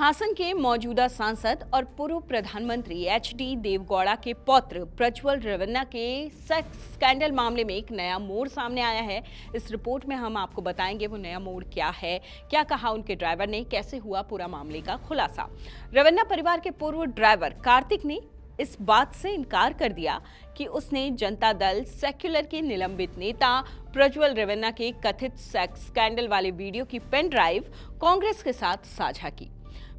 हासन के मौजूदा सांसद और पूर्व प्रधानमंत्री एचडी देवगौड़ा के पौत्र प्रज्वल रेवन्ना के सेक्स स्कैंडल मामले में एक नया मोड़ सामने आया है। इस रिपोर्ट में हम आपको बताएंगे वो नया मोड़ क्या है, क्या कहा उनके ड्राइवर ने, कैसे हुआ पूरा मामले का खुलासा। रेवन्ना परिवार के पूर्व ड्राइवर कार्तिक ने इस बात से इनकार कर दिया कि उसने जनता दल सेक्युलर के निलंबित नेता प्रज्वल रेवन्ना के कथित सेक्स स्कैंडल वाले वीडियो की पेन ड्राइव कांग्रेस के साथ साझा की।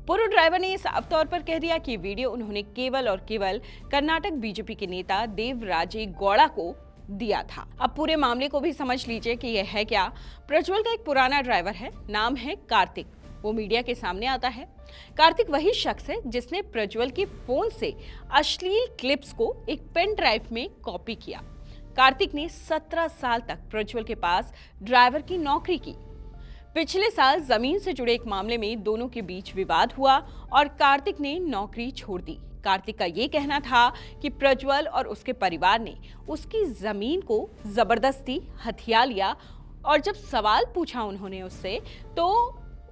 पूर्व ड्राइवर ने साफ तौर पर कह दिया कि वीडियो उन्होंने केवल और केवल कर्नाटक बीजेपी के नेता देवराजे गौड़ा को दिया था। अब पूरे मामले को भी समझ लीजिए कि यह है क्या। प्रज्वल का एक पुराना ड्राइवर है, नाम है कार्तिक। वो मीडिया के सामने आता है। कार्तिक वही शख्स है जिसने प्रज्वल के फोन से अश्लील क्लिप्स को एक पेन ड्राइव में कॉपी किया। कार्तिक ने 17 साल तक प्रज्वल के पास ड्राइवर की नौकरी की। पिछले साल जमीन से जुड़े एक मामले में दोनों के बीच विवाद हुआ और कार्तिक ने नौकरी छोड़ दी। कार्तिक का ये कहना था कि प्रज्वल और उसके परिवार ने उसकी जमीन को जबरदस्ती हथिया लिया और जब सवाल पूछा उन्होंने उससे तो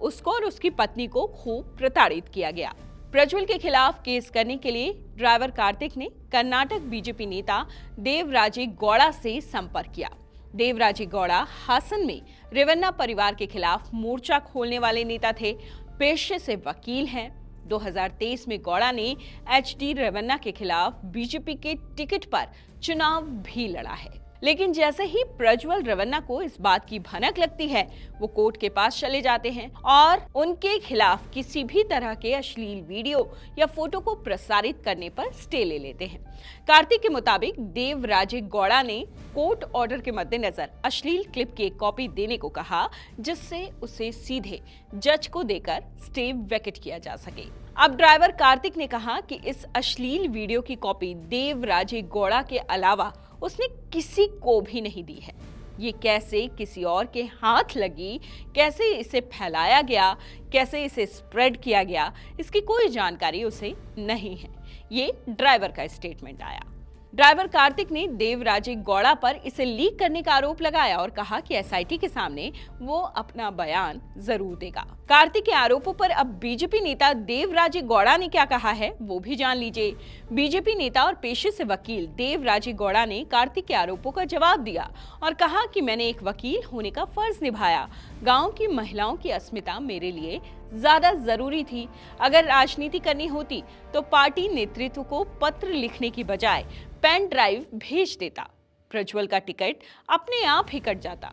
उसको और उसकी पत्नी को खूब प्रताड़ित किया गया। प्रज्वल के खिलाफ केस करने के लिए ड्राइवर कार्तिक ने कर्नाटक बीजेपी नेता देवराजे गौड़ा से संपर्क किया। देवराजे गौड़ा हासन में रेवन्ना परिवार के खिलाफ मोर्चा खोलने वाले नेता थे, पेशे से वकील हैं। 2023 में गौड़ा ने एचडी रेवन्ना के खिलाफ बीजेपी के टिकट पर चुनाव भी लड़ा है। लेकिन जैसे ही प्रज्वल रेवन्ना को इस बात की भनक लगती है, वो कोर्ट के पास चले जाते हैं और उनके खिलाफ किसी भी तरह के अश्लील वीडियो या फोटो को प्रसारित करने पर स्टे ले लेते हैं। कार्तिक के मुताबिक देवराजे गौड़ा ने कोर्ट ऑर्डर के मद्देनजर अश्लील क्लिप की एक कॉपी देने को कहा, जिससे उसे सीधे जज को देकर स्टे वैकेट किया जा सके। अब ड्राइवर कार्तिक ने कहा कि इस अश्लील वीडियो की कॉपी देवराजे गौड़ा के अलावा उसने किसी को भी नहीं दी है। ये कैसे किसी और के हाथ लगी, कैसे इसे फैलाया गया, कैसे इसे स्प्रेड किया गया, इसकी कोई जानकारी उसे नहीं है। ये ड्राइवर का स्टेटमेंट आया। ड्राइवर कार्तिक ने देवराजे गौड़ा पर इसे लीक करने का आरोप लगाया और कहा कि एसआईटी के सामने वो अपना बयान जरूर देगा। कार्तिक के आरोपों पर अब बीजेपी नेता देवराजे गौड़ा ने क्या कहा है वो भी जान लीजिए। बीजेपी नेता और पेशे से वकील देवराजे गौड़ा ने कार्तिक के आरोपों का जवाब दिया और कहा कि मैंने एक वकील होने का फर्ज निभाया। गांव की महिलाओं की अस्मिता मेरे लिए ज्यादा जरूरी थी। अगर राजनीति करनी होती तो पार्टी नेतृत्व को पत्र लिखने की बजाय पेन ड्राइव भेज देता। प्रज्वल का टिकट अपने आप ही कट जाता।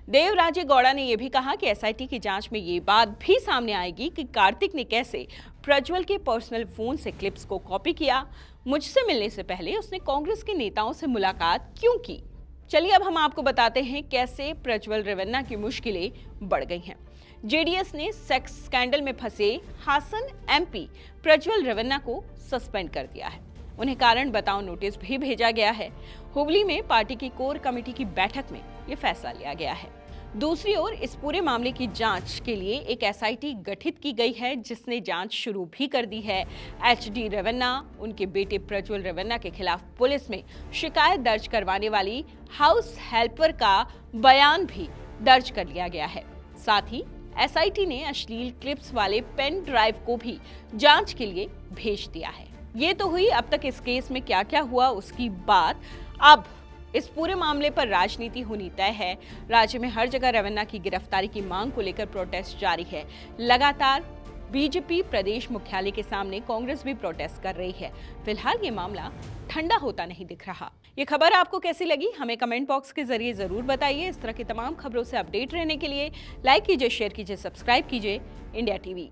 देवराजे गौड़ा ने यह भी कहा कि एसआईटी की जांच में ये बात भी सामने आएगी कि कार्तिक ने कैसे प्रज्वल के पर्सनल फोन से क्लिप्स को कॉपी किया। मुझसे मिलने से पहले उसने कांग्रेस के नेताओं से मुलाकात क्यों की। चलिए अब हम आपको बताते हैं कैसे प्रज्वल रेवन्ना की मुश्किलें बढ़ गई हैं। जेडीएस ने सेक्स स्कैंडल में फंसे हासन एमपी प्रज्वल रेवन्ना को सस्पेंड कर दिया है। उन्हें कारण बताओ नोटिस भी भेजा गया है। हुबली में पार्टी की कोर कमेटी की बैठक में ये फैसला लिया गया है। दूसरी ओर इस पूरे मामले की जांच के लिए एक एसआईटी गठित की गई है, जिसने जांच शुरू भी कर दी है। एचडी रेवन्ना, उनके बेटे प्रज्वल रेवन्ना के खिलाफ पुलिस में शिकायत दर्ज करवाने वाली हाउस हेल्पर का बयान भी दर्ज कर लिया गया है। साथ ही एसआईटी ने अश्लील क्लिप्स वाले पेन ड्राइव को भी जांच के लिए भेज दिया है। ये तो हुई अब तक इस केस में क्या क्या हुआ उसकी बात। अब इस पूरे मामले पर राजनीति होनी तय है। राज्य में हर जगह रेवन्ना की गिरफ्तारी की मांग को लेकर प्रोटेस्ट जारी है। लगातार बीजेपी प्रदेश मुख्यालय के सामने कांग्रेस भी प्रोटेस्ट कर रही है। फिलहाल ये मामला ठंडा होता नहीं दिख रहा। ये खबर आपको कैसी लगी हमें कमेंट बॉक्स के जरिए जरूर बताइए। इस तरह की तमाम खबरों से अपडेट रहने के लिए लाइक कीजिए, शेयर कीजिए, सब्सक्राइब कीजिए इंडिया टीवी।